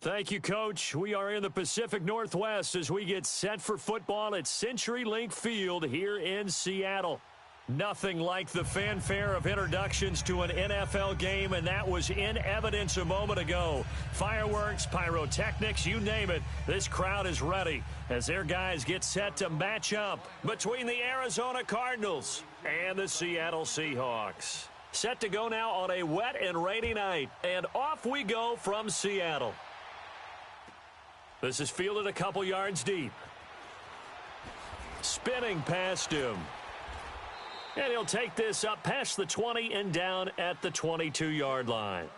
Thank you, Coach. We are in the Pacific Northwest as we get set for football at CenturyLink Field here in Seattle. Nothing like the fanfare of introductions to an NFL game, and that was in evidence a moment ago. Fireworks, pyrotechnics, you name it. This crowd is ready as their guys get set to match up between the Arizona Cardinals and the Seattle Seahawks. Set to go now on a wet and rainy night, and off we go from Seattle. This is fielded a couple yards deep. Spinning past him. And he'll take this up past the 20 and down at the 22-yard line.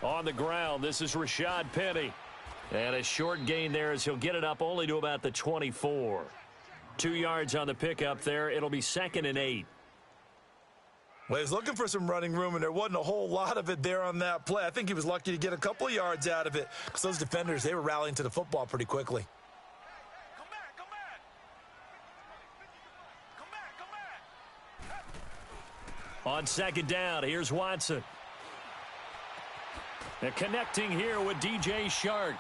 On the ground, this is Rashad Penny. And a short gain there as he'll get it up only to about the 24. 2 yards on the pickup there. It'll be 2nd and 8. Well, he was looking for some running room, and there wasn't a whole lot of it there on that play. I think he was lucky to get a couple of yards out of it because those defenders, they were rallying to the football pretty quickly. On 2nd down, here's Watson. They're connecting here with DJ Shark.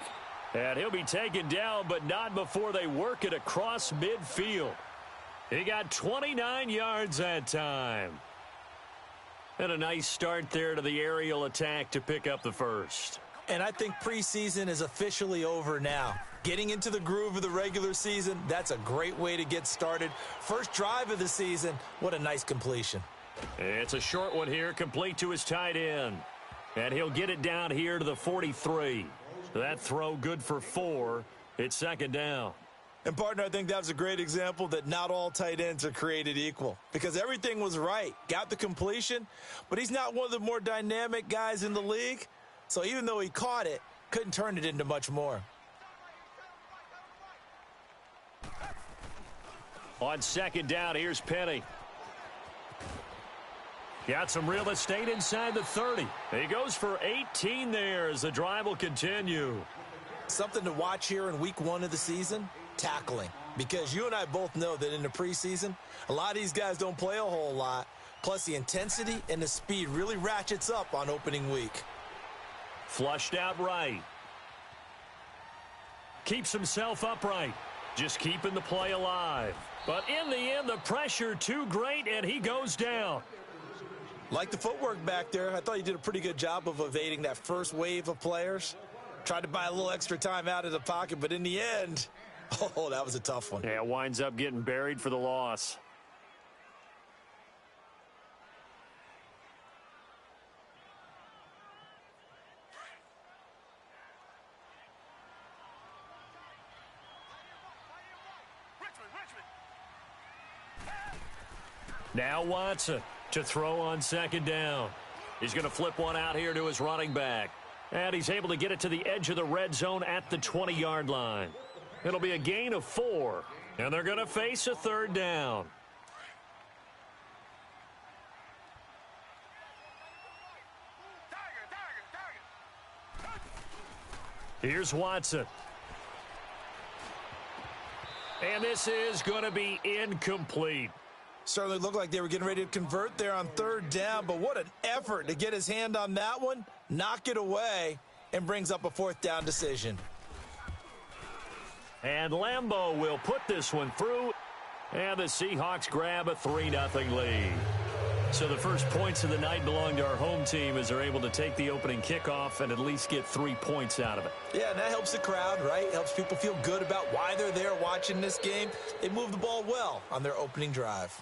And he'll be taken down, but not before they work it across midfield. He got 29 yards that time. And a nice start there to the aerial attack to pick up the first. And I think preseason is officially over now. Getting into the groove of the regular season, that's a great way to get started. First drive of the season, what a nice completion. It's a short one here, complete to his tight end. And he'll get it down here to the 43. That throw good for 4. It's 2nd down. And, partner, I think that was a great example that not all tight ends are created equal because everything was right. Got the completion, but he's not one of the more dynamic guys in the league. So even though he caught it, couldn't turn it into much more. On 2nd down, here's Penny. Got some real estate inside the 30. He goes for 18 there as the drive will continue. Something to watch here in week 1 of the season, tackling. Because you and I both know that in the preseason, a lot of these guys don't play a whole lot. Plus the intensity and the speed really ratchets up on opening week. Flushed out right. Keeps himself upright. Just keeping the play alive. But in the end, the pressure too great, and he goes down. Like the footwork back there, I thought he did a pretty good job of evading that first wave of players. Tried to buy a little extra time out of the pocket, but in the end, oh, that was a tough one. Yeah, winds up getting buried for the loss. Now Watson to throw on 2nd down. He's going to flip one out here to his running back. And he's able to get it to the edge of the red zone at the 20-yard line. It'll be a gain of 4. And they're going to face a 3rd down. Here's Watson. And this is going to be incomplete. Certainly looked like they were getting ready to convert there on 3rd down, but what an effort to get his hand on that one, knock it away, and brings up a 4th down decision. And Lambeau will put this one through, and the Seahawks grab a 3-0 lead. So the first points of the night belong to our home team as they're able to take the opening kickoff and at least get 3 points out of it. Yeah, and that helps the crowd, right? Helps people feel good about why they're there watching this game. They move the ball well on their opening drive.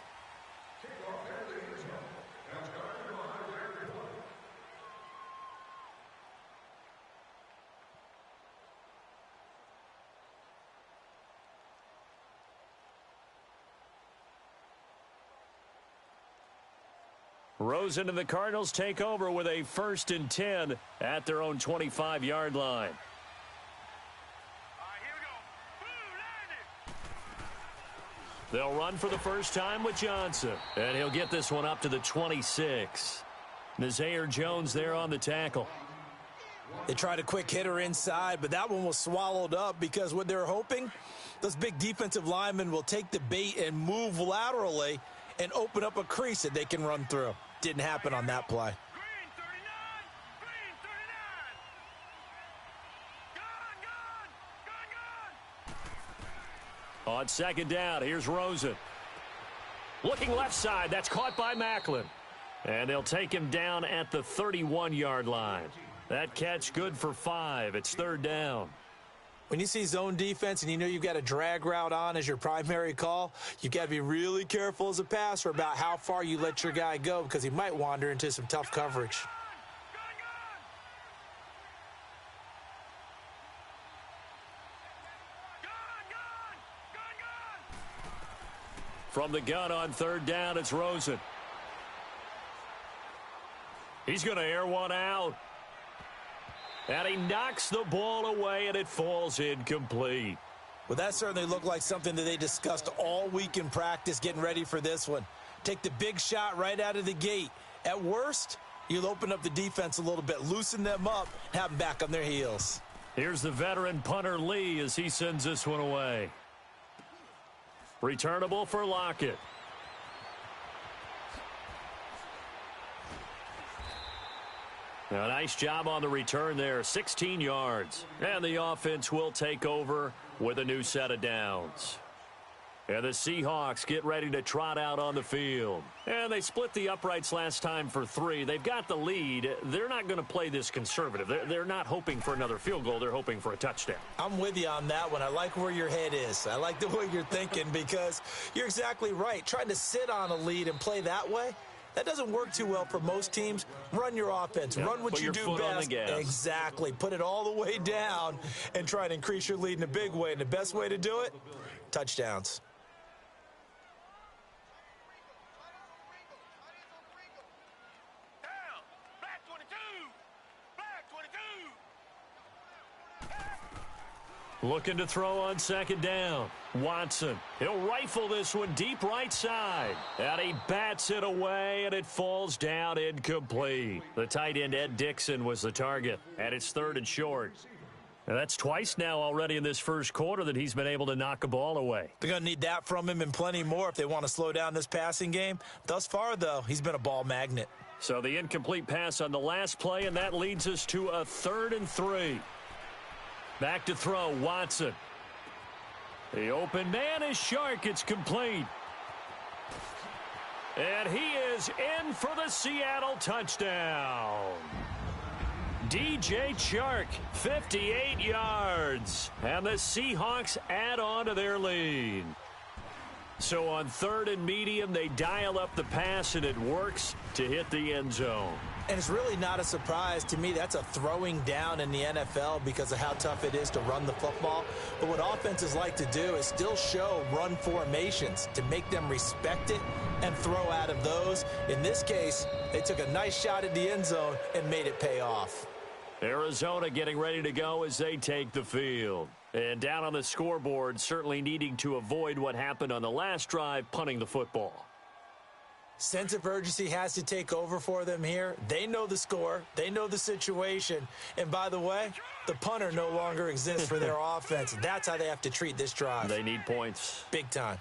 Rosen and the Cardinals take over with a 1st and 10 at their own 25-yard line. They'll run for the first time with Johnson, and he'll get this one up to the 26. Nazir Jones there on the tackle. They tried a quick hitter inside, but that one was swallowed up because what they're hoping, those big defensive linemen will take the bait and move laterally and open up a crease that they can run through. Didn't happen on that play. On second down, here's Rosen. Looking left side, that's caught by Macklin. And they'll take him down at the 31-yard line. That catch good for 5. It's third down. When you see zone defense and you know you've got a drag route on as your primary call, you've got to be really careful as a passer about how far you let your guy go because he might wander into some tough coverage. From the gun on third down, it's Rosen. He's going to air one out. And he knocks the ball away, and it falls incomplete. Well, that certainly looked like something that they discussed all week in practice getting ready for this one. Take the big shot right out of the gate. At worst, you'll open up the defense a little bit, loosen them up, have them back on their heels. Here's the veteran punter Lee as he sends this one away. Returnable for Lockett. A nice job on the return there, 16 yards. And the offense will take over with a new set of downs. And the Seahawks get ready to trot out on the field. And they split the uprights last time for 3. They've got the lead. They're not going to play this conservative. They're not hoping for another field goal. They're hoping for a touchdown. I'm with you on that one. I like where your head is. I like the way you're thinking because you're exactly right. Trying to sit on a lead and play that way, that doesn't work too well for most teams. Run your offense. Yep. Run what you do best. Exactly. Put it all the way down and try to increase your lead in a big way. And the best way to do it, touchdowns. Looking to throw on second down. Watson. He'll rifle this one deep right side. And he bats it away, and it falls down incomplete. The tight end, Ed Dixon, was the target. And it's third and short. And that's twice now already in this first quarter that he's been able to knock a ball away. They're going to need that from him and plenty more if they want to slow down this passing game. Thus far, though, he's been a ball magnet. So the incomplete pass on the last play, and that leads us to a 3rd and 3. Back to throw, Watson. The open man is Shark. It's complete. And he is in for the Seattle touchdown. DJ Chark, 58 yards. And the Seahawks add on to their lead. So on 3rd and medium, they dial up the pass, and it works to hit the end zone. And it's really not a surprise to me. That's a throwing down in the NFL because of how tough it is to run the football. But what offenses like to do is still show run formations to make them respect it and throw out of those. In this case, they took a nice shot at the end zone and made it pay off. Arizona getting ready to go as they take the field. And down on the scoreboard, certainly needing to avoid what happened on the last drive, punting the football. Sense of urgency has to take over for them here. They know the score. They know the situation. And by the way, the punter no longer exists for their offense. That's how they have to treat this drive. They need points. Big time.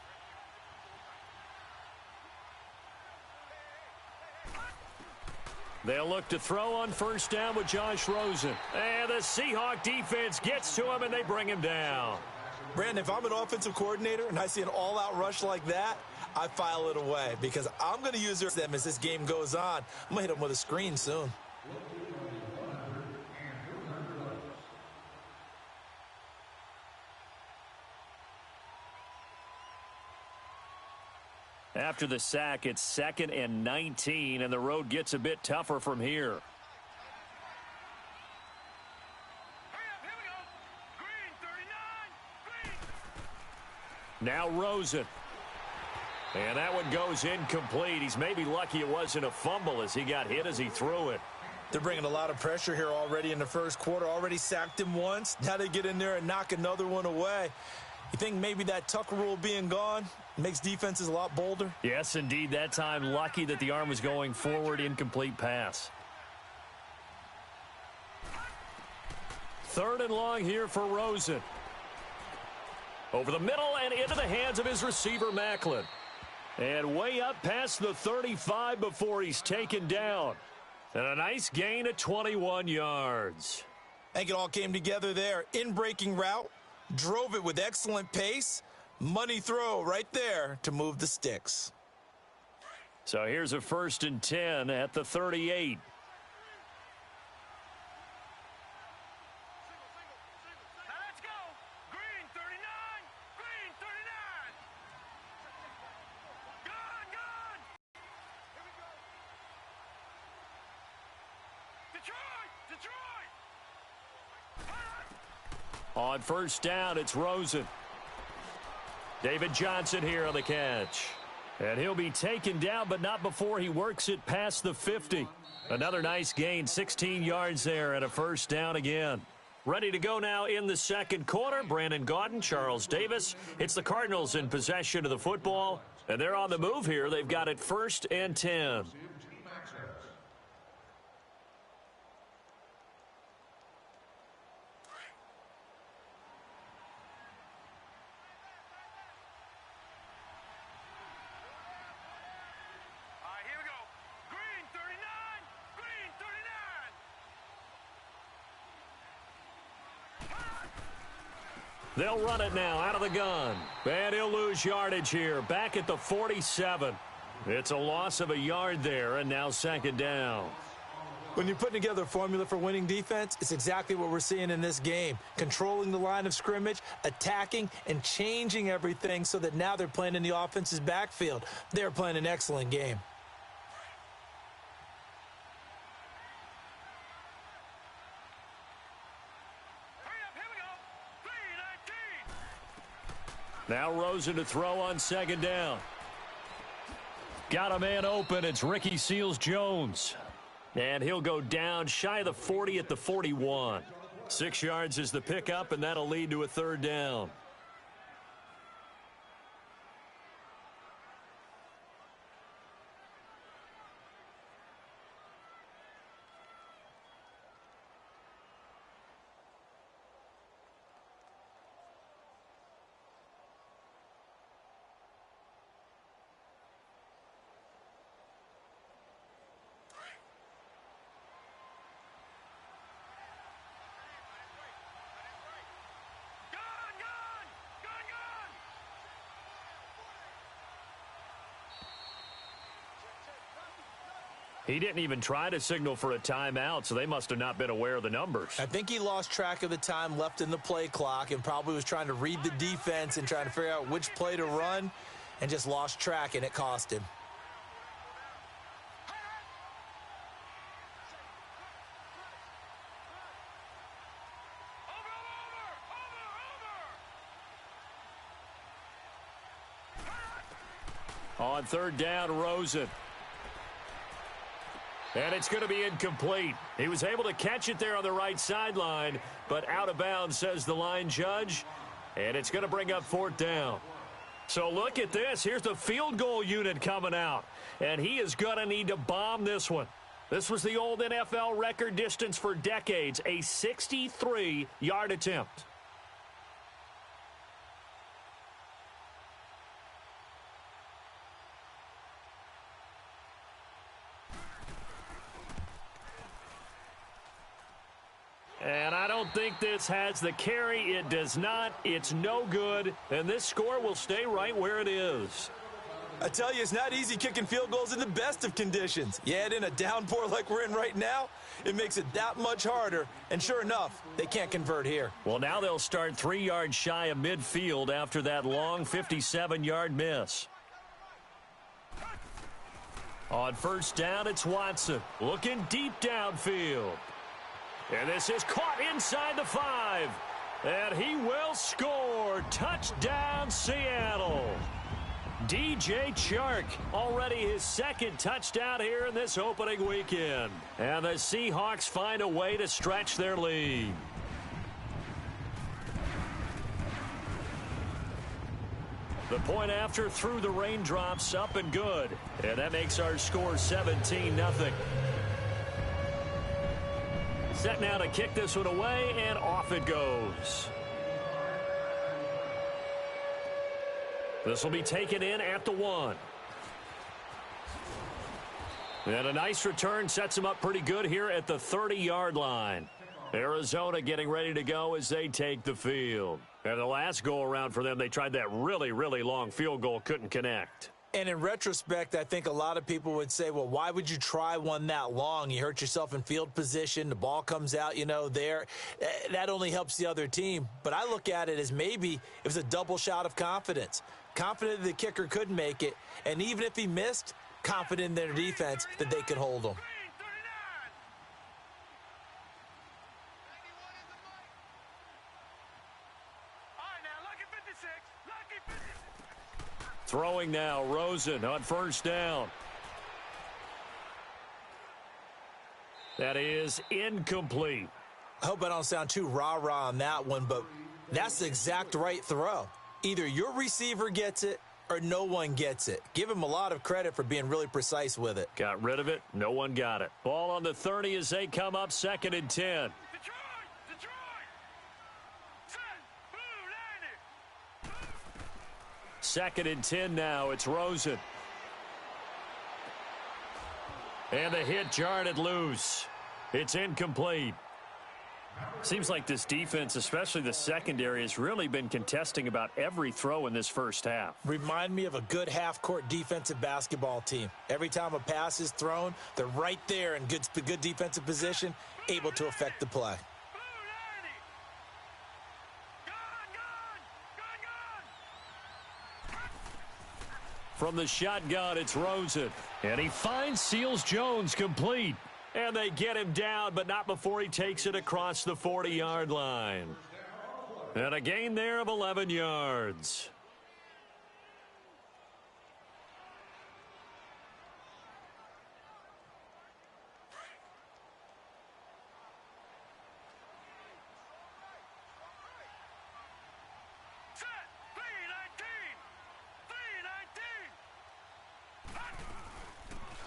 They'll look to throw on first down with Josh Rosen. And the Seahawk defense gets to him, and they bring him down. Brandon, if I'm an offensive coordinator and I see an all-out rush like that, I file it away because I'm going to use them as this game goes on. I'm going to hit them with a screen soon. After the sack, it's 2nd and 19, and the road gets a bit tougher from here. Now Rosen. And that one goes incomplete. He's maybe lucky it wasn't a fumble as he got hit as he threw it. They're bringing a lot of pressure here already in the first quarter. Already sacked him once. Now they get in there and knock another one away. You think maybe that Tucker rule being gone, Makes defenses a lot bolder. Yes, indeed. That time, lucky that the arm was going forward. Incomplete pass. 3rd and long here for Rosen. Over the middle and into the hands of his receiver, Macklin. And way up past the 35 before he's taken down. And a nice gain of 21 yards. I think it all came together there. In-breaking route, drove it with excellent pace. Money throw right there to move the sticks. So here's a 1st and 10 at the 38. On 1st down, it's Rosen. David Johnson here on the catch. And he'll be taken down, but not before he works it past the 50. Another nice gain, 16 yards there, and a 1st down again. Ready to go now in the 2nd quarter. Brandon Gaudin, Charles Davis. It's the Cardinals in possession of the football, and they're on the move here. They've got it 1st and 10. They'll run it now out of the gun. And he'll lose yardage here. Back at the 47. It's a loss of a yard there, and now 2nd down. When you're putting together a formula for winning defense, it's exactly what we're seeing in this game. Controlling the line of scrimmage, attacking, and changing everything so that now they're playing in the offense's backfield. They're playing an excellent game. Now Rosen to throw on 2nd down. Got a man open. It's Ricky Seals-Jones. And he'll go down shy of the 40 at the 41. 6 yards is the pickup, and that'll lead to a 3rd down. He didn't even try to signal for a timeout, so they must have not been aware of the numbers. I think he lost track of the time left in the play clock and probably was trying to read the defense and trying to figure out which play to run and just lost track, and it cost him. On 3rd down, Rosen. And it's going to be incomplete. He was able to catch it there on the right sideline, but out of bounds, says the line judge. And it's going to bring up 4th down. So look at this. Here's the field goal unit coming out. And he is going to need to bomb this one. This was the old NFL record distance for decades, a 63-yard attempt. And I don't think this has the carry. It does not. It's no good. And this score will stay right where it is. I tell you, it's not easy kicking field goals in the best of conditions. You add in a downpour like we're in right now, it makes it that much harder. And sure enough, they can't convert here. Well, now they'll start 3 yards shy of midfield after that long 57-yard miss. On 1st down, it's Watson looking deep downfield. And this is caught inside the 5. And he will score. Touchdown, Seattle. DJ Chark, already his 2nd touchdown here in this opening weekend. And the Seahawks find a way to stretch their lead. The point after through the raindrops, up and good. And that makes our score 17-0. Set now to kick this one away, and off it goes. This will be taken in at the 1. And a nice return sets him up pretty good here at the 30-yard line. Arizona getting ready to go as they take the field. And the last go-around for them, they tried that really, really long field goal, couldn't connect. And in retrospect, I think a lot of people would say, well, why would you try one that long? You hurt yourself in field position. The ball comes out, there. That only helps the other team. But I look at it as maybe it was a double shot of confidence. Confident the kicker could make it. And even if he missed, confident in their defense that they could hold him. Throwing now, Rosen on first down. That is incomplete. I hope I don't sound too rah-rah on that one, but that's the exact right throw. Either your receiver gets it or no one gets it. Give him a lot of credit for being really precise with it. Got rid of it. No one got it. Ball on the 30 as they come up 2nd and 10. Second and 10 now. It's Rosen. And the hit jarred it loose. It's incomplete. Seems like this defense, especially the secondary, has really been contesting about every throw in this first half. Remind me of a good half-court defensive basketball team. Every time a pass is thrown, they're right there in good defensive position, able to affect the play. From the shotgun, it's Rosen. And he finds Seals-Jones complete. And they get him down, but not before he takes it across the 40-yard line. And a gain there of 11 yards.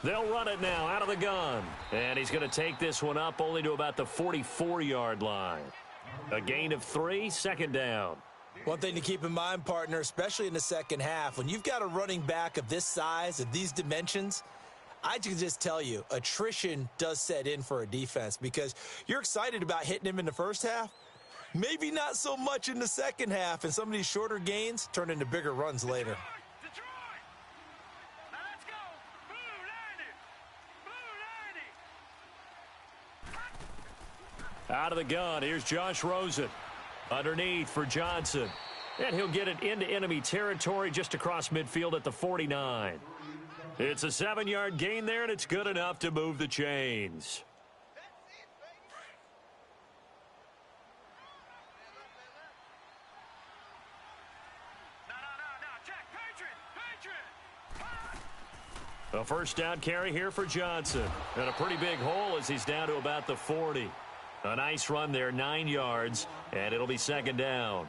They'll run it now out of the gun. And he's going to take this one up only to about the 44-yard line. A gain of 3, 2nd down. One thing to keep in mind, partner, especially in the second half, when you've got a running back of this size, of these dimensions, I can just tell you, attrition does set in for a defense because you're excited about hitting him in the first half. Maybe not so much in the second half, and some of these shorter gains turn into bigger runs later. Out of the gun, here's Josh Rosen. Underneath for Johnson. And he'll get it into enemy territory just across midfield at the 49. It's a 7-yard gain there, and it's good enough to move the chains. A first down carry here for Johnson. And a pretty big hole as he's down to about the 40. A nice run there, 9 yards, and it'll be 2nd down.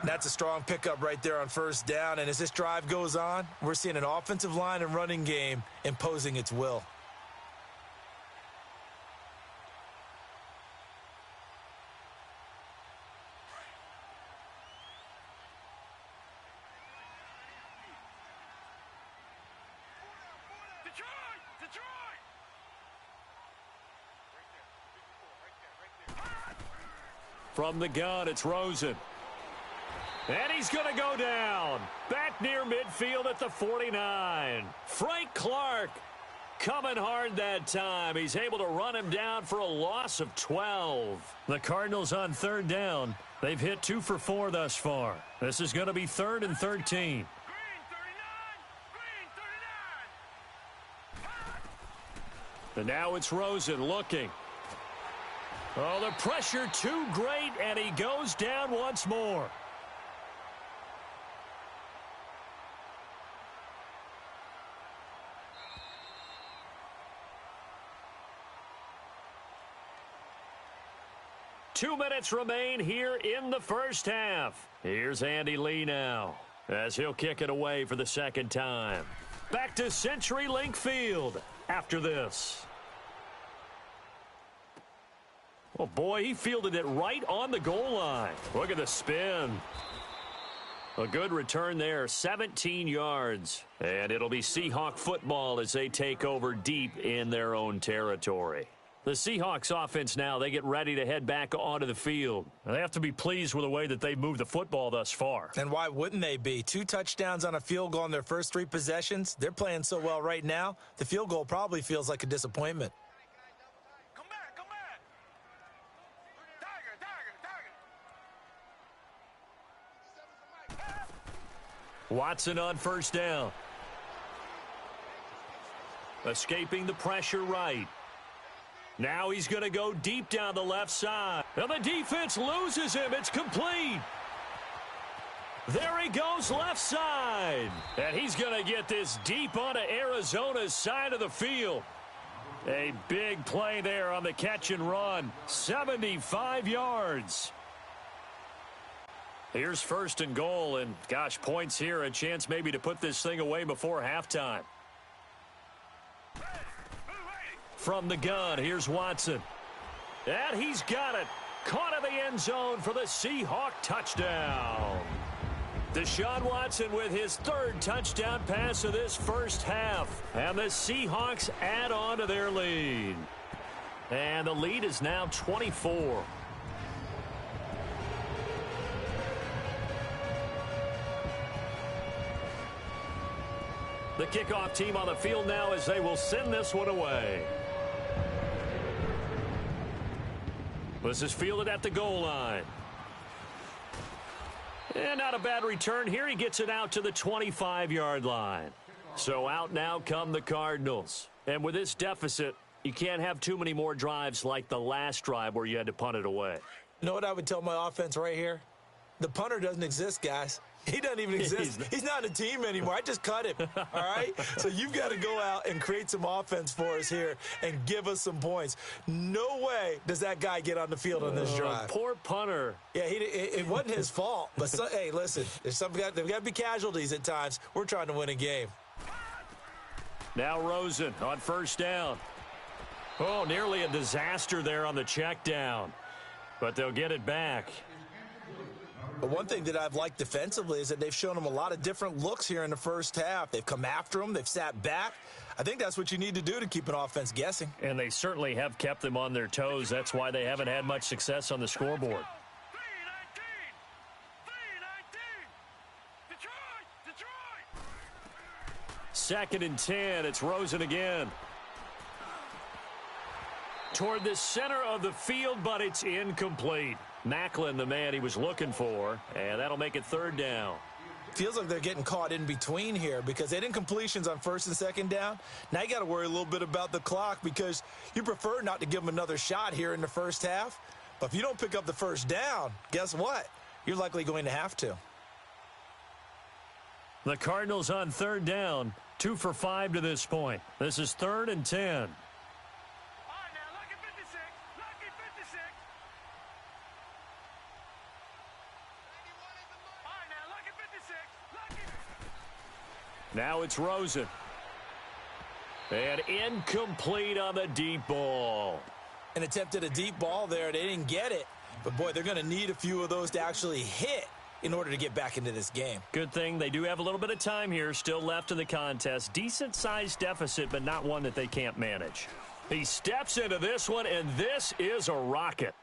That's a strong pickup right there on first down, and as this drive goes on, we're seeing an offensive line and running game imposing its will. From the gun, it's Rosen. And he's going to go down. Back near midfield at the 49. Frank Clark coming hard that time. He's able to run him down for a loss of 12. The Cardinals on 3rd down. They've hit 2 for 4 thus far. This is going to be 3rd and 13. And now it's Rosen looking. Oh, the pressure too great, and he goes down once more. Two minutes remain here in the first half. Here's Andy Lee now. as he'll kick it away for the second time. Back to CenturyLink Field after this. Oh, boy, he fielded it right on the goal line. Look at the spin. A good return there, 17 yards. And it'll be Seahawk football as they take over deep in their own territory. The Seahawks offense now, they get ready to head back onto the field. They have to be pleased with the way that they've moved the football thus far. And why wouldn't they be? 2 touchdowns on a field goal in their first 3 possessions. They're playing so well right now, the field goal probably feels like a disappointment. Come back, come back. Tiger. Watson on first down. Escaping the pressure right. Now he's going to go deep down the left side. And the defense loses him. It's complete. There he goes left side. And he's going to get this deep onto Arizona's side of the field. A big play there on the catch and run. 75 yards. Here's first and goal. And, gosh, points here. A chance maybe to put this thing away before halftime. From the gun, here's Watson. And he's got it. Caught in the end zone for the Seahawk touchdown. Deshaun Watson with his 3rd touchdown pass of this first half. And the Seahawks add on to their lead. And the lead is now 24. The kickoff team on the field now as they will send this one away. This is fielded at the goal line. And not a bad return here. He gets it out to the 25-yard line. So out now come the Cardinals. And with this deficit, you can't have too many more drives like the last drive where you had to punt it away. You know what I would tell my offense right here? The punter doesn't exist, guys. He doesn't even exist. He's not a team anymore. I just cut him, all right? So you've got to go out and create some offense for us here and give us some points. No way does that guy get on the field on this drive. Poor punter. Yeah, it wasn't his fault. But, hey, listen, there's there've got to be casualties at times. We're trying to win a game. Now Rosen on first down. Oh, nearly a disaster there on the check down. But they'll get it back. But one thing that I've liked defensively is that they've shown them a lot of different looks here in the first half. They've come after them. They've sat back. I think that's what you need to do to keep an offense guessing. And they certainly have kept them on their toes. That's why they haven't had much success on the scoreboard. 2nd and 10. It's Rosen again. Toward the center of the field, but it's incomplete. Macklin, the man he was looking for, and that'll make it 3rd down. Feels like they're getting caught in between here because they didn't completions on 1st and 2nd down. Now you got to worry a little bit about the clock because you prefer not to give them another shot here in the first half. But if you don't pick up the 1st down, guess what? You're likely going to have to. The Cardinals on 3rd down, 2 for 5 to this point. This is 3rd and 10. Now it's Rosen. And incomplete on the deep ball. An attempt at a deep ball there. They didn't get it. But, boy, they're going to need a few of those to actually hit in order to get back into this game. Good thing they do have a little bit of time here still left in the contest. Decent-sized deficit, but not one that they can't manage. He steps into this one, and this is a rocket.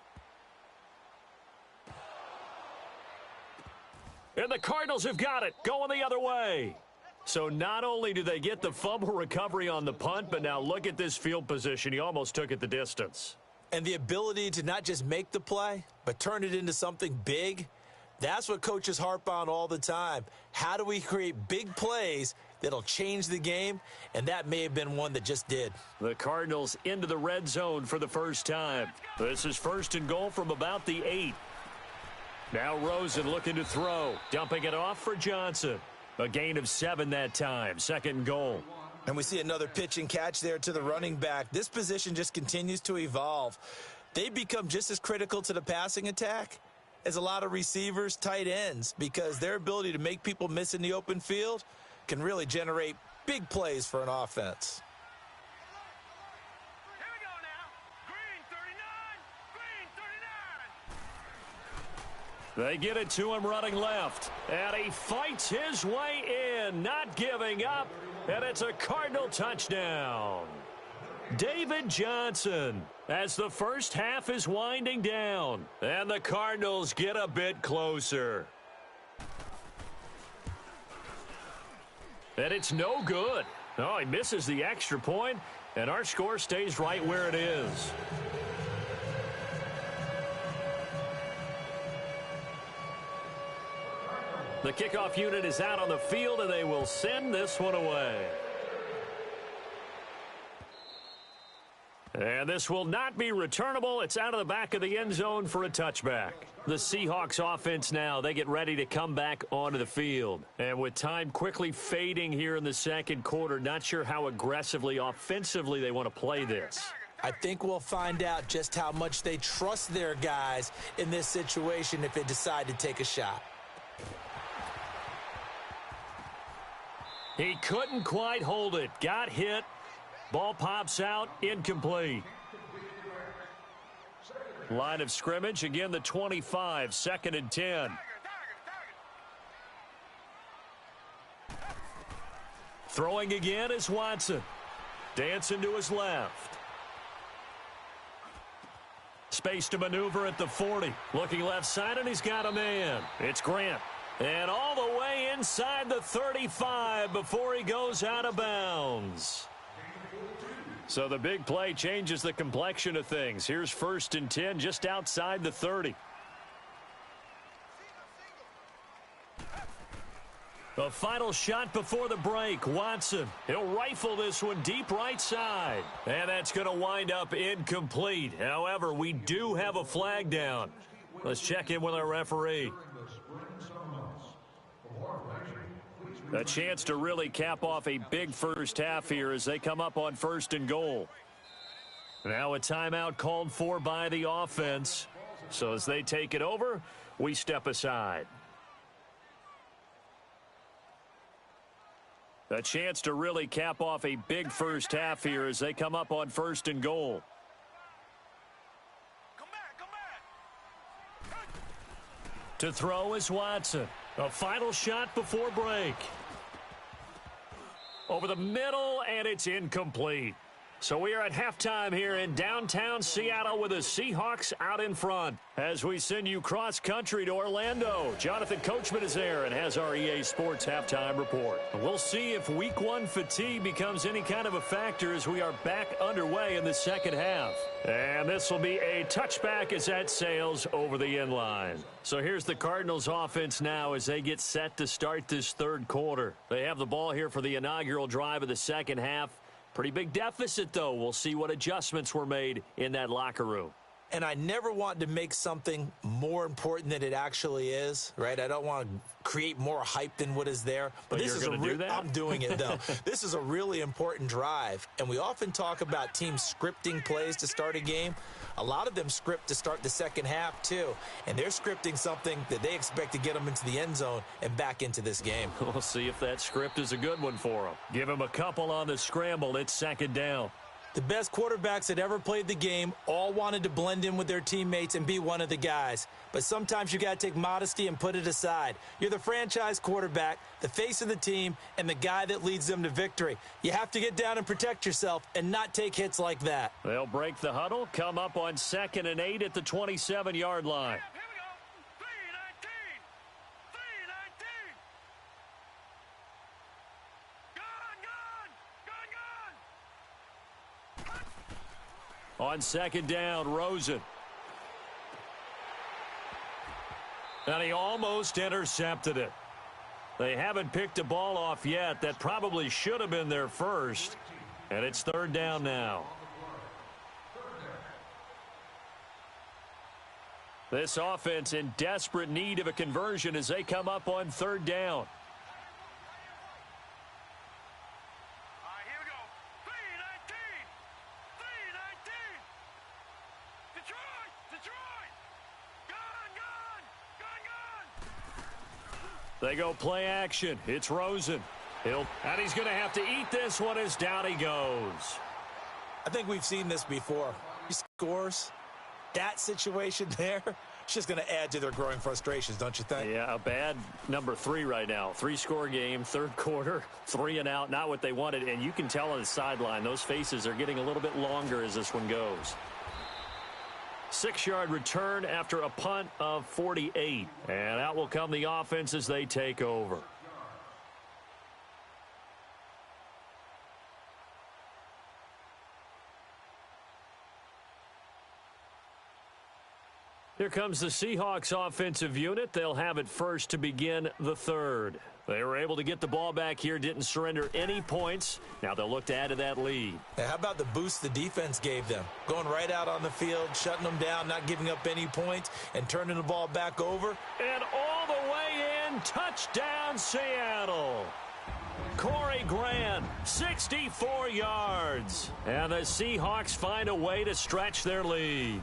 And the Cardinals have got it, going the other way. So not only do they get the fumble recovery on the punt, but now look at this field position. He almost took it the distance. And the ability to not just make the play, but turn it into something big, that's what coaches harp on all the time. How do we create big plays that'll change the game? And that may have been one that just did. The Cardinals into the red zone for the first time. This is 1st and goal from about the 8. Now Rosen looking to throw, dumping it off for Johnson. A gain of 7 that time. 2nd and goal. And we see another pitch and catch there to the running back. This position just continues to evolve. They become just as critical to the passing attack is a lot of receivers, tight ends, because their ability to make people miss in the open field can really generate big plays for an offense. Here we go now. Green 39. Green 39. They get it to him running left. And he fights his way in, not giving up. And it's a Cardinal touchdown. David Johnson, as the first half is winding down. And the Cardinals get a bit closer. And it's no good. Oh, he misses the extra point, and our score stays right where it is. The kickoff unit is out on the field, and they will send this one away. And this will not be returnable. It's out of the back of the end zone for a touchback. The Seahawks offense now, they get ready to come back onto the field. And with time quickly fading here in the second quarter, not sure how aggressively, offensively they want to play this. I think we'll find out just how much they trust their guys in this situation if they decide to take a shot. He couldn't quite hold it. Got hit. Ball pops out, incomplete. Line of scrimmage, again the 25, 2nd and 10. Throwing again is Watson. Dancing to his left. Space to maneuver at the 40. Looking left side, and he's got a man. It's Grant. And all the way inside the 35 before he goes out of bounds. So the big play changes the complexion of things. Here's 1st and 10 just outside the 30. The final shot before the break. Watson. He'll rifle this one deep right side. And that's going to wind up incomplete. However, we do have a flag down. Let's check in with our referee. A chance to really cap off a big first half here as they come up on 1st and goal. Now a timeout called for by the offense. So as they take it over, we step aside. A chance to really cap off a big first half here as they come up on 1st and goal. Come back. To throw is Watson. A final shot before break. Over the middle, and it's incomplete. So we are at halftime here in downtown Seattle with the Seahawks out in front. As we send you cross-country to Orlando, Jonathan Coachman is there and has our EA Sports halftime report. We'll see if Week 1 fatigue becomes any kind of a factor as we are back underway in the second half. And this will be a touchback as that sails over the end line. So here's the Cardinals offense now as they get set to start this third quarter. They have the ball here for the inaugural drive of the second half. Pretty big deficit, though. We'll see what adjustments were made in that locker room. And I never want to make something more important than it actually is, right? I don't want to create more hype than what is there. But this is going to do that? I'm doing it, though. This is a really important drive. And we often talk about teams scripting plays to start a game. A lot of them script to start the second half, too. And they're scripting something that they expect to get them into the end zone and back into this game. We'll see if that script is a good one for them. Give them a couple on the scramble. It's 2nd down. The best quarterbacks that ever played the game all wanted to blend in with their teammates and be one of the guys. But sometimes you got to take modesty and put it aside. You're the franchise quarterback, the face of the team, and the guy that leads them to victory. You have to get down and protect yourself and not take hits like that. They'll break the huddle, come up on 2nd and 8 at the 27-yard line. Here we go. 319. 319. Gone. On 2nd down, Rosen. And he almost intercepted it. They haven't picked a ball off yet. That probably should have been their first. And it's 3rd down now. This offense in desperate need of a conversion as they come up on 3rd down. All right, here we go. 319. 319. Detroit. Gone. They go play action. It's Rosen. And he's going to have to eat this one as down he goes. I think we've seen this before. He scores. That situation there, it's just going to add to their growing frustrations, don't you think? Yeah, a bad number 3 right now. 3-score game, third quarter, 3 and out, not what they wanted. And you can tell on the sideline, those faces are getting a little bit longer as this one goes. 6-yard return after a punt of 48. And out will come the offense as they take over. Here comes the Seahawks offensive unit. They'll have it first to begin the third. They were able to get the ball back here, didn't surrender any points. Now they'll look to add to that lead. Now, how about the boost the defense gave them? Going right out on the field, shutting them down, not giving up any points, and turning the ball back over. And all the way in, touchdown Seattle. Corey Grant, 64 yards. And the Seahawks find a way to stretch their lead.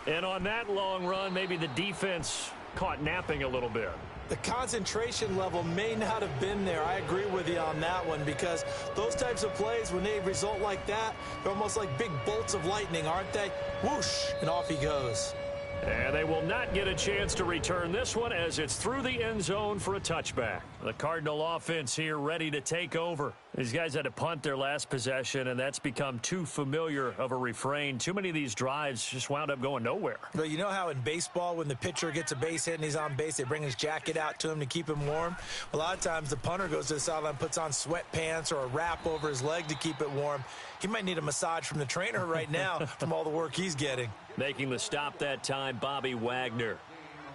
And on that long run, maybe the defense caught napping a little bit. The concentration level may not have been there. I agree with you on that one, because those types of plays, when they result like that, they're almost like big bolts of lightning, aren't they? Whoosh, and off he goes. And they will not get a chance to return this one as it's through the end zone for a touchback. The Cardinal offense here ready to take over. These guys had to punt their last possession, and that's become too familiar of a refrain. Too many of these drives just wound up going nowhere. But you know how in baseball, when the pitcher gets a base hit and he's on base, they bring his jacket out to him to keep him warm? A lot of times the punter goes to the sideline, puts on sweatpants or a wrap over his leg to keep it warm. He might need a massage from the trainer right now from all the work he's getting. Making the stop that time, Bobby Wagner.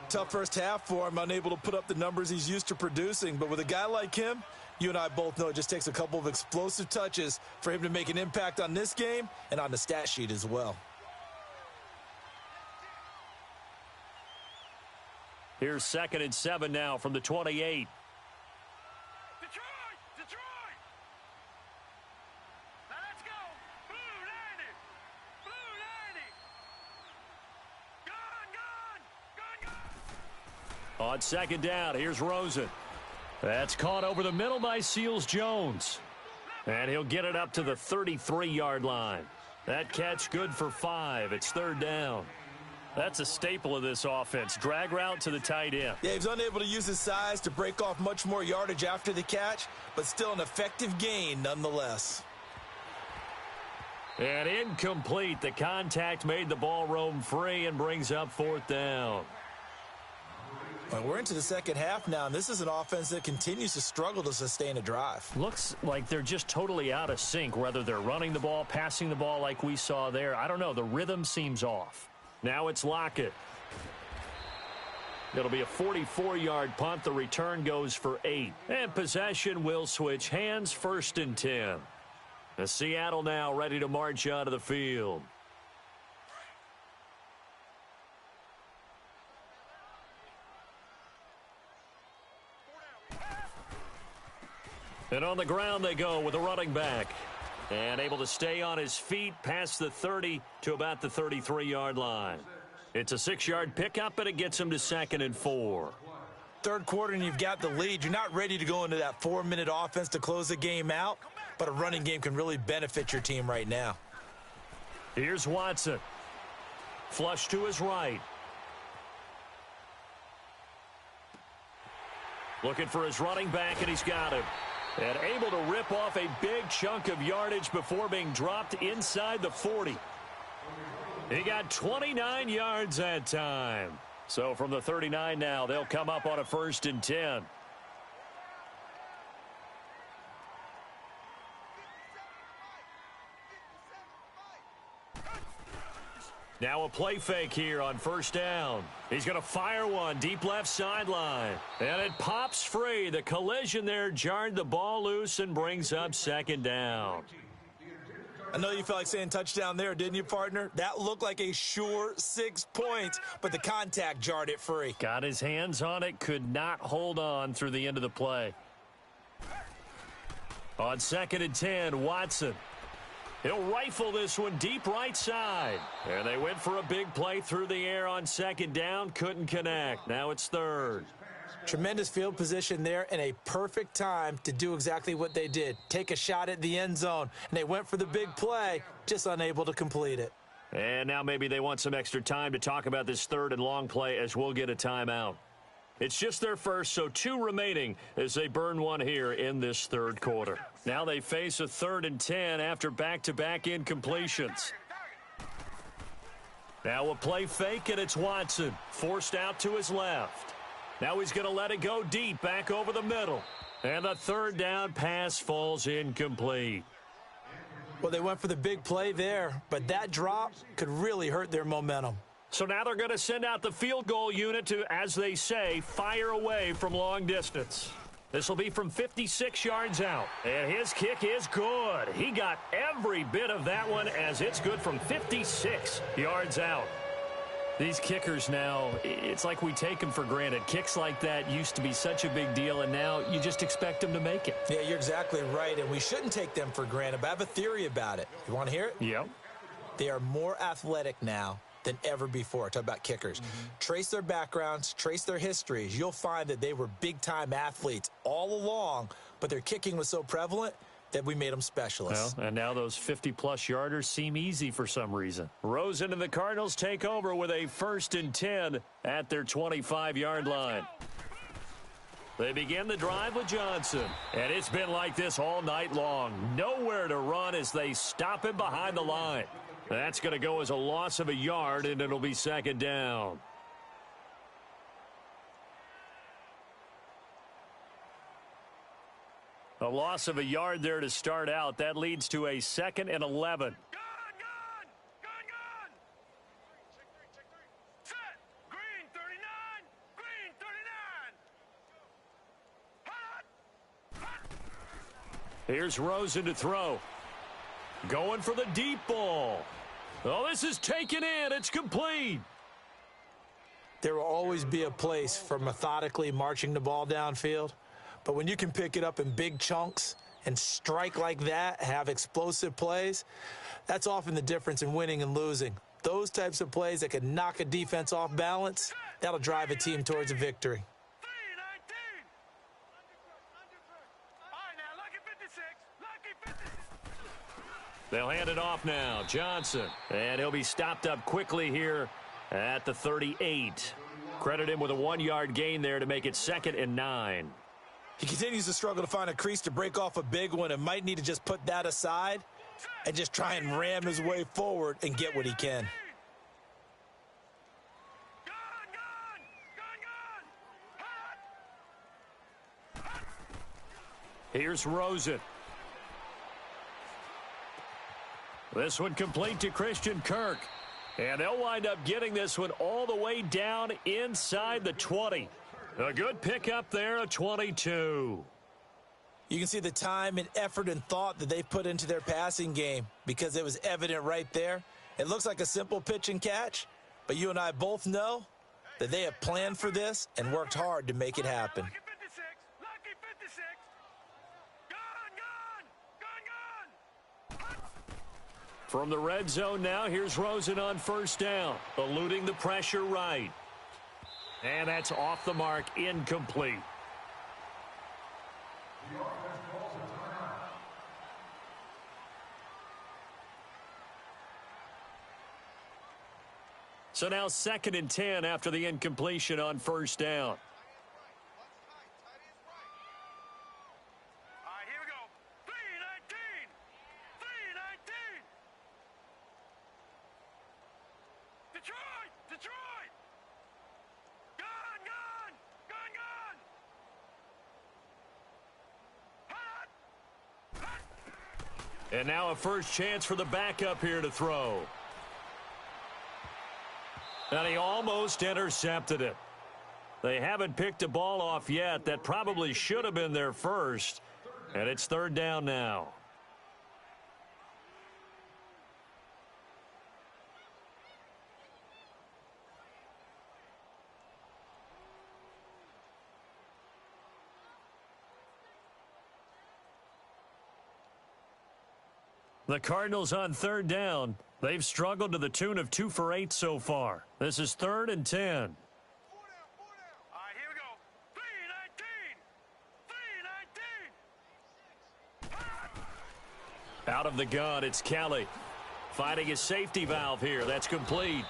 Tough first half for him, unable to put up the numbers he's used to producing. But with a guy like him, you and I both know it just takes a couple of explosive touches for him to make an impact on this game and on the stat sheet as well. Here's 2nd and 7 now from the 28. Detroit! Now let's go! Blue 90! Blue 90! Gone! On 2nd down, here's Rosen. That's caught over the middle by Seals-Jones. And he'll get it up to the 33-yard line. That catch good for 5. It's 3rd down. That's a staple of this offense. Drag route to the tight end. Yeah, he's unable to use his size to break off much more yardage after the catch, but still an effective gain nonetheless. And incomplete. The contact made the ball roam free and brings up 4th down. Well, we're into the second half now, and this is an offense that continues to struggle to sustain a drive. Looks like they're just totally out of sync, whether they're running the ball, passing the ball like we saw there. I don't know. The rhythm seems off. Now it's Lockett. It'll be a 44-yard punt. The return goes for 8. And possession will switch hands, 1st and 10. The Seattle now ready to march out of the field. And on the ground they go with a running back. And able to stay on his feet past the 30 to about the 33-yard line. It's a 6-yard pickup, and it gets him to 2nd and 4. Third quarter, and you've got the lead. You're not ready to go into that 4-minute offense to close the game out, but a running game can really benefit your team right now. Here's Watson. Flush to his right. Looking for his running back, and he's got him. And able to rip off a big chunk of yardage before being dropped inside the 40. He got 29 yards that time. So from the 39 now, they'll come up on a 1st and 10. Now a play fake here on 1st down. He's going to fire one deep left sideline. And it pops free. The collision there jarred the ball loose and brings up 2nd down. I know you felt like saying touchdown there, didn't you, partner? That looked like a sure 6 points, but the contact jarred it free. Got his hands on it, could not hold on through the end of the play. On 2nd and 10, Watson. He'll rifle this one deep right side. And they went for a big play through the air on 2nd down. Couldn't connect. Now it's 3rd. Tremendous field position there and a perfect time to do exactly what they did. Take a shot at the end zone, and they went for the big play, just unable to complete it. And now maybe they want some extra time to talk about this third and long play as we'll get a timeout. It's just their first, so 2 remaining as they burn one here in this third quarter. Now they face a 3rd and 10 after back-to-back incompletions. Now a play fake, and it's Watson, forced out to his left. Now he's going to let it go deep, back over the middle. And the 3rd down pass falls incomplete. Well, they went for the big play there, but that drop could really hurt their momentum. So now they're going to send out the field goal unit to, as they say, fire away from long distance. This will be from 56 yards out. And his kick is good. He got every bit of that one as it's good from 56 yards out. These kickers now, it's like we take them for granted. Kicks like that used to be such a big deal, and now you just expect them to make it. Yeah, you're exactly right, and we shouldn't take them for granted, but I have a theory about it. You want to hear it? Yep. They are more athletic now than ever before. Talk about kickers. Trace their backgrounds, trace their histories. You'll find that they were big-time athletes all along, but their kicking was so prevalent that we made them specialists. Well, and now those 50-plus yarders seem easy for some reason. Rosen and the Cardinals take over with a 1st and 10 at their 25-yard line. They begin the drive with Johnson, and it's been like this all night long. Nowhere to run as they stop him behind the line. That's going to go as a loss of a yard, and it'll be 2nd down. A loss of a yard there to start out. That leads to a 2nd and 11. Gun! Set! Green 39! Green 39! Hot! Here's Rosen to throw. Going for the deep ball. Oh, this is taken in. It's complete. There will always be a place for methodically marching the ball downfield. But when you can pick it up in big chunks and strike like that, have explosive plays, that's often the difference in winning and losing. Those types of plays that can knock a defense off balance, that'll drive a team towards a victory. 319! All right, now, lucky 56. Lucky 56. They'll hand it off now. Johnson. And he'll be stopped up quickly here at the 38. Credit him with a 1-yard gain there to make it 2nd and 9. He continues to struggle to find a crease to break off a big one and might need to just put that aside and just try and ram his way forward and get what he can. Here's Rosen. This one complete to Christian Kirk. And they'll wind up getting this one all the way down inside the 20. A good pickup there, a 22. You can see the time and effort and thought that they put into their passing game because it was evident right there. It looks like a simple pitch and catch, but you and I both know that they have planned for this and worked hard to make it happen. Lucky 56. Lucky 56. Gun! From the red zone now, here's Rosen on 1st down, eluding the pressure right. And that's off the mark, incomplete. So now 2nd and 10 after the incompletion on 1st down. All right, here we go. 319! 319! Detroit! Detroit! Gun! Gun! Gun! Gun! Hot! Hot! And now a first chance for the backup here to throw. And he almost intercepted it. They haven't picked a ball off yet. That probably should have been their first. And it's 3rd down now. The Cardinals on 3rd down. They've struggled to the tune of 2 for 8 so far. This is 3rd and 10. 4 down. All right, here we go. Out of the gun, it's Kelly. Finding his safety valve here. That's complete.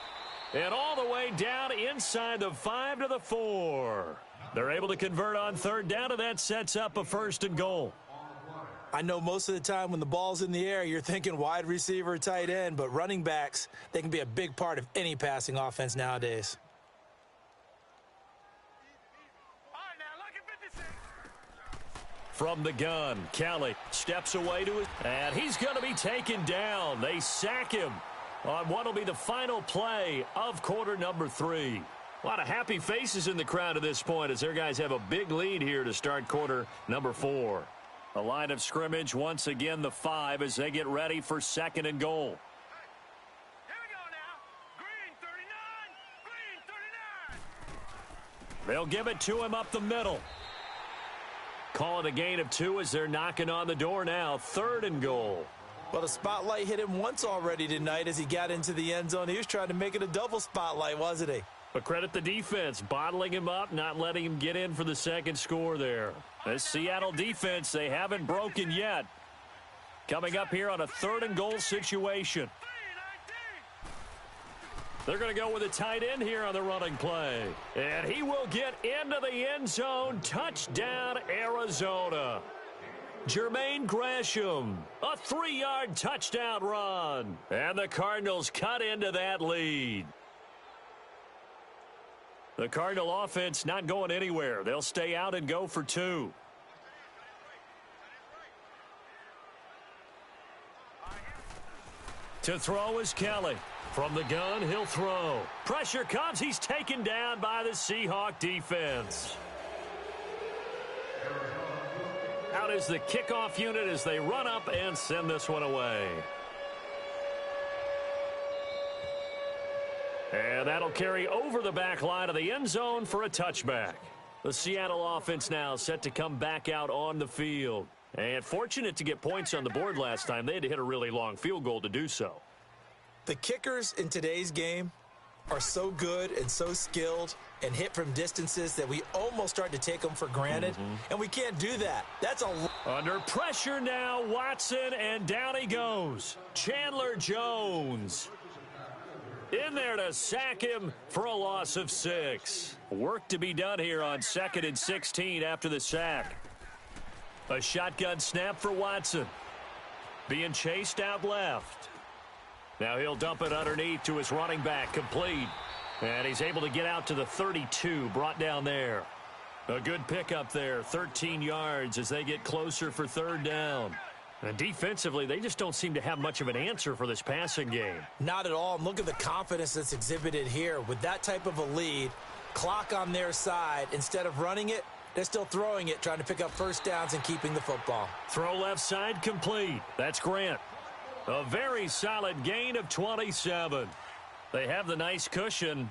And all the way down inside the 5 to the 4. They're able to convert on third down, and that sets up a 1st and goal. I know most of the time when the ball's in the air, you're thinking wide receiver, tight end, but running backs, they can be a big part of any passing offense nowadays. From the gun, Kelly steps away to his, and he's going to be taken down. They sack him on what will be the final play of quarter number 3. A lot of happy faces in the crowd at this point as their guys have a big lead here to start quarter number 4. A line of scrimmage, once again the 5 as they get ready for 2nd and goal. Here we go now. Green 39. Green 39. They'll give it to him up the middle. Call it a gain of 2 as they're knocking on the door now. 3rd and goal. Well, the spotlight hit him once already tonight as he got into the end zone. He was trying to make it a double spotlight, wasn't he? But credit the defense, bottling him up, not letting him get in for the 2nd score there. This Seattle defense, they haven't broken yet. Coming up here on a 3rd and goal situation. They're going to go with a tight end here on the running play. And he will get into the end zone. Touchdown, Arizona. Jermaine Gresham, a 3-yard touchdown run. And the Cardinals cut into that lead. The Cardinal offense not going anywhere. They'll stay out and go for 2. To throw is Kelly. From the gun, he'll throw. Pressure comes. He's taken down by the Seahawk defense. Out is the kickoff unit as they run up and send this one away. And that'll carry over the back line of the end zone for a touchback. The Seattle offense now set to come back out on the field. And fortunate to get points on the board last time. They had to hit a really long field goal to do so. The kickers in today's game are so good and so skilled and hit from distances that we almost start to take them for granted. And we can't do that. That's under pressure now, Watson, and down he goes. Chandler Jones in there to sack him for a loss of 6. Work to be done here on 2nd and 16 after the sack. A shotgun snap for Watson. Being chased out left. Now he'll dump it underneath to his running back, complete. And he's able to get out to the 32, brought down there. A good pickup there, 13 yards as they get closer for 3rd down. And defensively, they just don't seem to have much of an answer for this passing game. Not at all. And look at the confidence that's exhibited here. With that type of a lead, clock on their side, instead of running it, they're still throwing it, trying to pick up 1st downs and keeping the football. Throw left side complete. That's Grant. A very solid gain of 27. They have the nice cushion.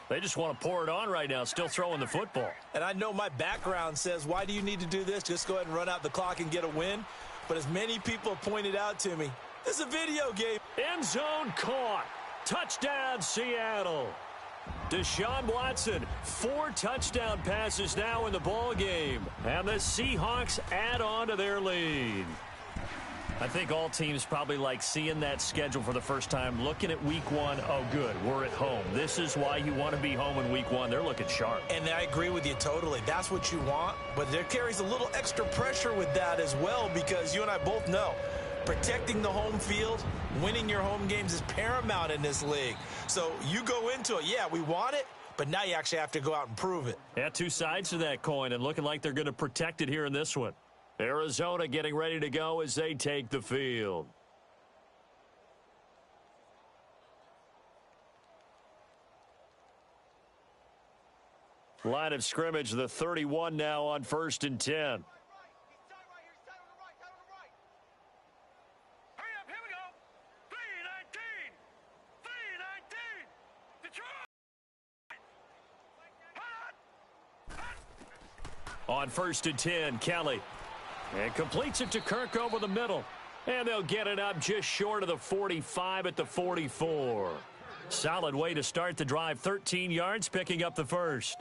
They just want to pour it on right now, still throwing the football. And I know my background says, why do you need to do this? Just go ahead and run out the clock and get a win. But as many people have pointed out to me, this is a video game. End zone caught. Touchdown, Seattle. Deshaun Watson, 4 touchdown passes now in the ball game. And the Seahawks add on to their lead. I think all teams probably like seeing that schedule for the first time, looking at week 1. Oh, good, we're at home. This is why you want to be home in week 1. They're looking sharp. And I agree with you totally. That's what you want. But there carries a little extra pressure with that as well, because you and I both know protecting the home field, winning your home games is paramount in this league. So you go into it, yeah, we want it, but now you actually have to go out and prove it. Yeah, 2 sides to that coin, and looking like they're going to protect it here in this one. Arizona getting ready to go as they take the field. Line of scrimmage, the 31 now on 1st and 10. On 1st and 10, Kelly. And completes it to Kirk over the middle. And they'll get it up just short of the 45 at the 44. Solid way to start the drive. 13 yards, picking up the first.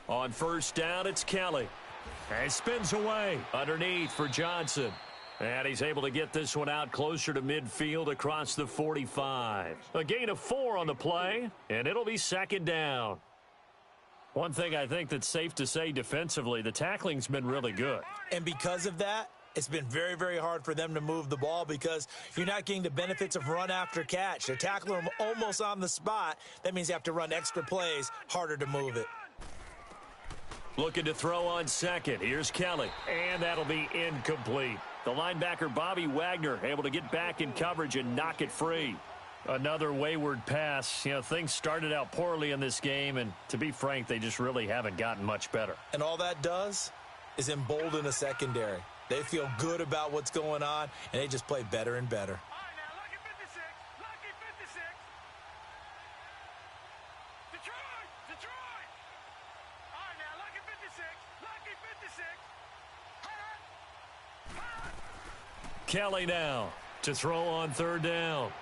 On first down, it's Kelly. And spins away underneath for Johnson. And he's able to get this one out closer to midfield across the 45. A gain of 4 on the play, and it'll be second down. One thing I think that's safe to say defensively, the tackling's been really good. And because of that, it's been very, very hard for them to move the ball because you're not getting the benefits of run after catch. They're tackling them almost on the spot. That means you have to run extra plays, harder to move it. Looking to throw on second. Here's Kelly. And that'll be incomplete. The linebacker, Bobby Wagner, able to get back in coverage and knock it free. Another wayward pass. You know, things started out poorly in this game, and to be frank, they just really haven't gotten much better. And all that does is embolden a secondary. They feel good about what's going on, and they just play better and better. Kelly now to throw on third down.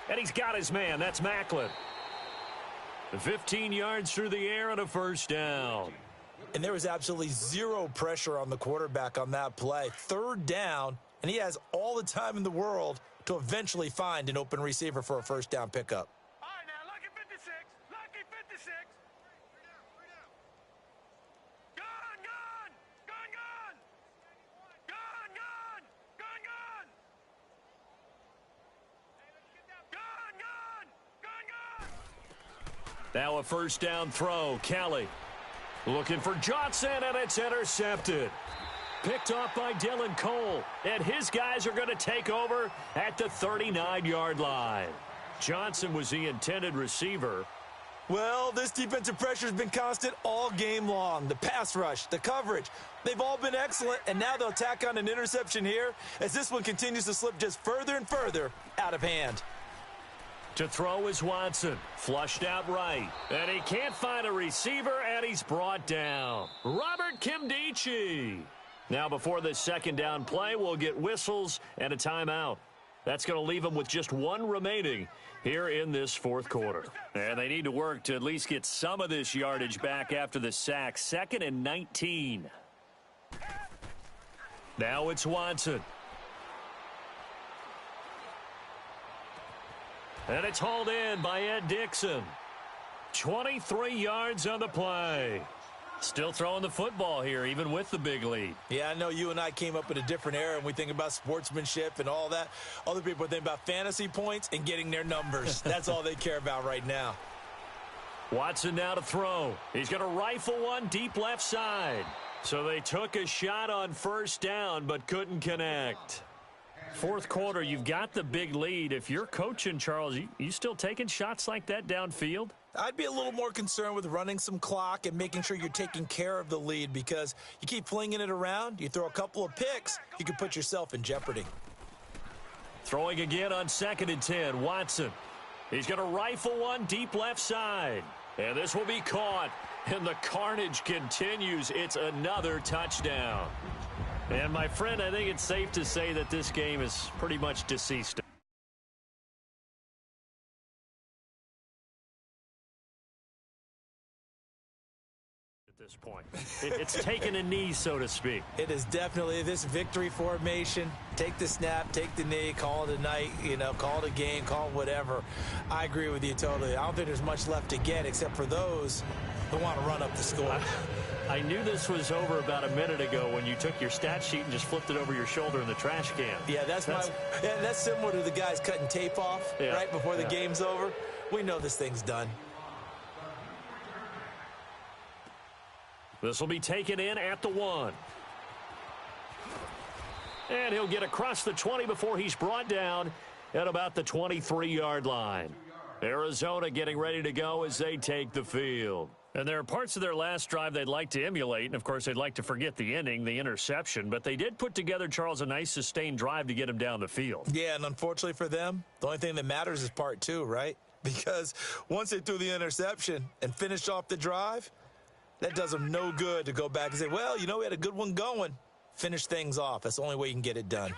And he's got his man. That's Macklin. 15 yards through the air and a first down. And there was absolutely zero pressure on the quarterback on that play. Third down, and he has all the time in the world to eventually find an open receiver for a first down pickup. All right, now, lucky 56. Lucky 56. Gone, gone. Gone, gone. Gone, gone. Gone, gone. Gone, gone. Gone, gone. Now a first down throw. Kelly looking for Johnson, and it's intercepted. Picked off by Dylan Cole, and his guys are going to take over at the 39-yard line. Johnson was the intended receiver. Well, this defensive pressure has been constant all game long. The pass rush, the coverage, they've all been excellent, and now they'll tack on an interception here as this one continues to slip just further and further out of hand. To throw is Watson, flushed out right, and he can't find a receiver, and he's brought down. Robert Kimdichie. Now before this second down play, we'll get whistles and a timeout. That's going to leave them with just one remaining here in this fourth quarter. And they need to work to at least get some of this yardage back after the sack. 2nd and 19. Now it's Watson. And it's hauled in by Ed Dixon. 23 yards on the play. Still throwing the football here, even with the big lead. Yeah, I know you and I came up in a different era, and we think about sportsmanship and all that. Other people think about fantasy points and getting their numbers. That's all they care about right now. Watson now to throw. He's going to rifle one deep left side. So they took a shot on first down, but couldn't connect. Fourth quarter, you've got the big lead. If you're coaching, Charles, you still taking shots like that downfield? I'd be a little more concerned with running some clock and making sure you're taking care of the lead because you keep flinging it around, you throw a couple of picks, you can put yourself in jeopardy. Throwing again on 2nd and 10, Watson. He's going to rifle one deep left side. And this will be caught. And the carnage continues. It's another touchdown. And, my friend, I think it's safe to say that this game is pretty much deceased. At this point, it's taken a knee, so to speak. It is definitely this victory formation. Take the snap, take the knee, call it a night, call it a game, call it whatever. I agree with you totally. I don't think there's much left to get except for those who want to run up the score. I knew this was over about a minute ago when you took your stat sheet and just flipped it over your shoulder in the trash can. Yeah, that's similar to the guys cutting tape off right before the game's over. We know this thing's done. This will be taken in at the 1. And he'll get across the 20 before he's brought down at about the 23-yard line. Arizona getting ready to go as they take the field. And there are parts of their last drive they'd like to emulate, and, of course, they'd like to forget the inning, the interception. But they did put together, Charles, a nice sustained drive to get him down the field. Yeah, and unfortunately for them, the only thing that matters is part 2, right? Because once they threw the interception and finished off the drive, that does them no good to go back and say, well, we had a good one going. Finish things off. That's the only way you can get it done.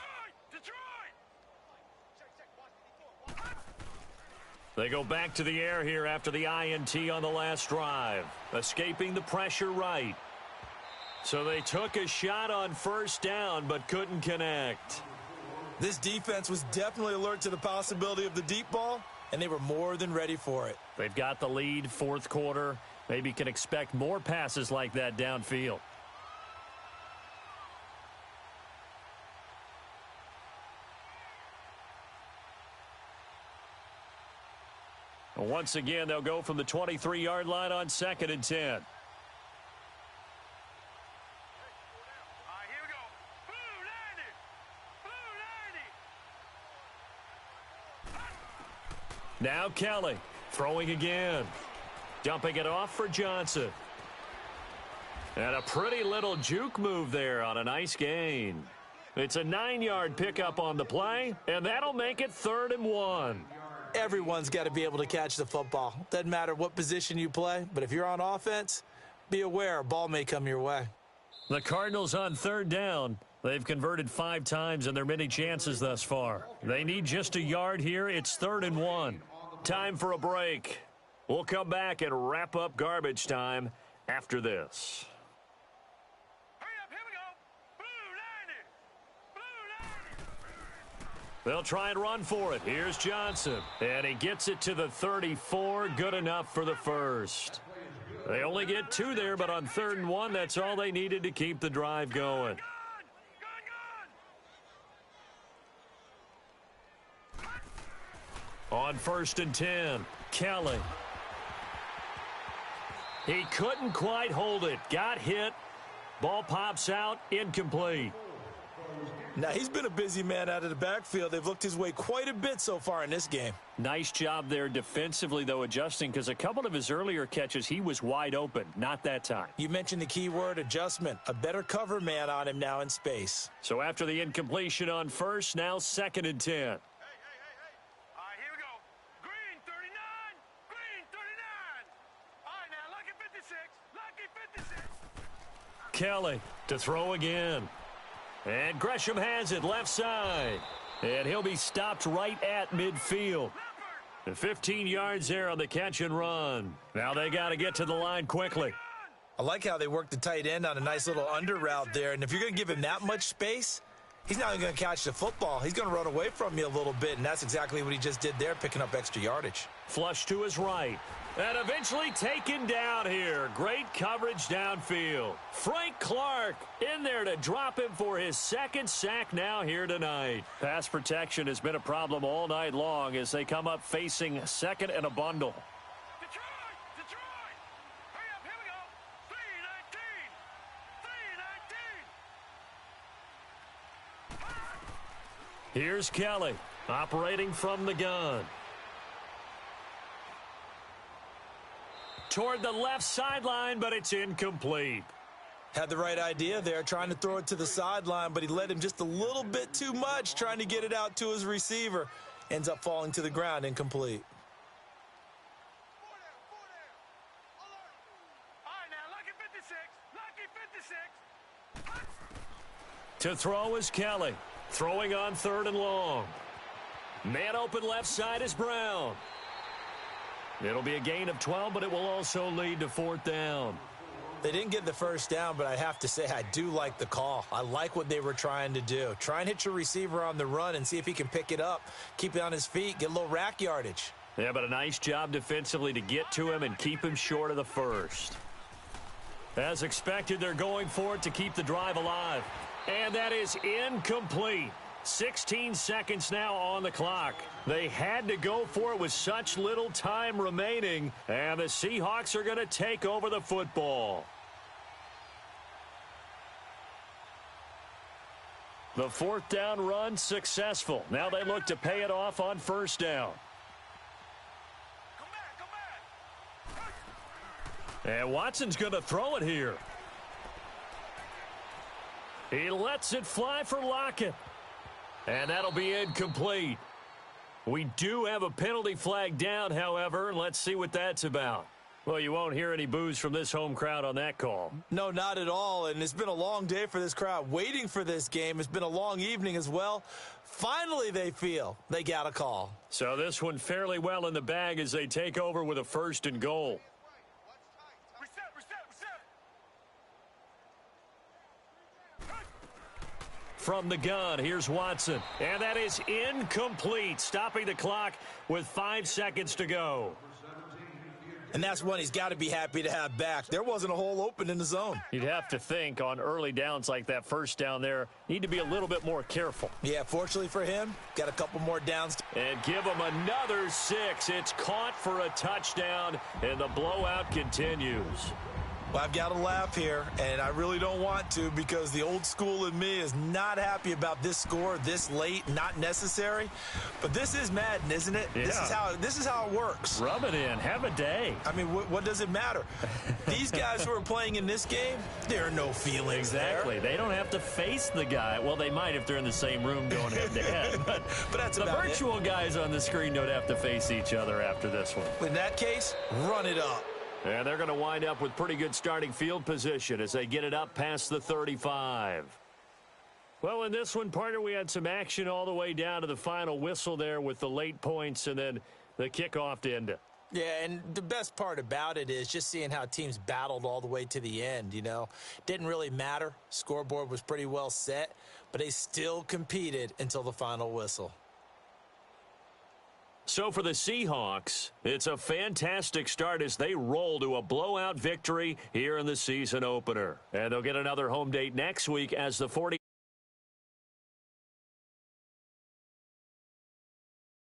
They go back to the air here after the INT on the last drive, escaping the pressure right. So they took a shot on first down but couldn't connect. This defense was definitely alert to the possibility of the deep ball, and they were more than ready for it. They've got the lead, fourth quarter. Maybe can expect more passes like that downfield. Once again, they'll go from the 23-yard line on 2nd and 10. All right, here we go. Blue 90. Blue 90. Now Kelly throwing again. Dumping it off for Johnson. And a pretty little juke move there on a nice gain. It's a 9-yard pickup on the play, and that'll make it 3rd and 1. Everyone's got to be able to catch the football. Doesn't matter what position you play, but if you're on offense, be aware a ball may come your way. The Cardinals on 3rd down. They've converted 5 times in their many chances thus far. They need just a yard here. It's 3rd and 1. Time for a break. We'll come back and wrap up garbage time after this. Hurry up, here we go. Blue 90. Blue 90. They'll try and run for it. Here's Johnson. And he gets it to the 34. Good enough for the first. They only get 2 there, but on 3rd and 1, that's all they needed to keep the drive going. On 1st and 10, Kelly. He couldn't quite hold it. Got hit. Ball pops out. Incomplete. Now, he's been a busy man out of the backfield. They've looked his way quite a bit so far in this game. Nice job there defensively, though, adjusting, because a couple of his earlier catches, he was wide open. Not that time. You mentioned the key word, adjustment. A better cover man on him now in space. So after the incompletion on first, now 2nd and 10. All right, here we go. Green 39. Green 39. All right, now, lucky 56. Lucky 56. Kelly to throw again. And Gresham has it left side. And he'll be stopped right at midfield. 15 yards there on the catch and run. Now they got to get to the line quickly. I like how they work the tight end on a nice little under route there. And if you're going to give him that much space, he's not even going to catch the football. He's going to run away from you a little bit, and that's exactly what he just did there, picking up extra yardage. Flush to his right. And eventually taken down here. Great coverage downfield. Frank Clark in there to drop him for his 2nd sack now here tonight. Pass protection has been a problem all night long as they come up facing 2nd and a bundle. Detroit! Detroit! Hurry up, here we go. 3-19. 3-19. Here's Kelly operating from the gun. Toward the left sideline, but it's incomplete. Had the right idea there, trying to throw it to the sideline, but he led him just a little bit too much, trying to get it out to his receiver. Ends up falling to the ground, incomplete. All right, now, lucky 56. Lucky 56. To throw is Kelly. Throwing on 3rd and long. Man open left side is Brown. It'll be a gain of 12, but it will also lead to 4th down. They didn't get the first down, but I have to say I do like the call. I like what they were trying to do. Try and hit your receiver on the run and see if he can pick it up. Keep it on his feet, get a little rack yardage. Yeah, but a nice job defensively to get to him and keep him short of the first. As expected, they're going for it to keep the drive alive. And that is incomplete. 16 seconds now on the clock. They had to go for it with such little time remaining, and the Seahawks are going to take over the football. The 4th down run successful. Now they look to pay it off on 1st down. Come back. And Watson's going to throw it here. He lets it fly for Lockett. And that'll be incomplete. We do have a penalty flag down, however, and let's see what that's about. Well, you won't hear any boos from this home crowd on that call. No, not at all, and it's been a long day for this crowd waiting for this game. It's been a long evening as well. Finally, they feel they got a call. So this one fairly well in the bag as they take over with a 1st and goal. From the gun, here's Watson. And that is incomplete, stopping the clock with 5 seconds to go. And that's one he's got to be happy to have back. There wasn't a hole open in the zone. You'd have to think on early downs like that first down there, need to be a little bit more careful. Yeah, fortunately for him, got a couple more downs. And give him another 6. It's caught for a touchdown, and the blowout continues. Well, I've got to laugh here, and I really don't want to because the old school in me is not happy about this score this late, not necessary. But this is Madden, isn't it? Yeah. This is how it works. Rub it in. Have a day. I mean, what does it matter? These guys who are playing in this game, there are no feelings Exactly. there. They don't have to face the guy. Well, they might if they're in the same room going head-to-head. But that's the about virtual guys on the screen don't have to face each other after this one. In that case, run it up. And they're going to wind up with pretty good starting field position as they get it up past the 35. Well, in this one, partner, we had some action all the way down to the final whistle there with the late points and then the kickoff to end it. Yeah, and the best part about it is just seeing how teams battled all the way to the end, you know. Didn't really matter. Scoreboard was pretty well set, but they still competed until the final whistle. So for the Seahawks, it's a fantastic start as they roll to a blowout victory here in the season opener. And they'll get another home date next week as the 40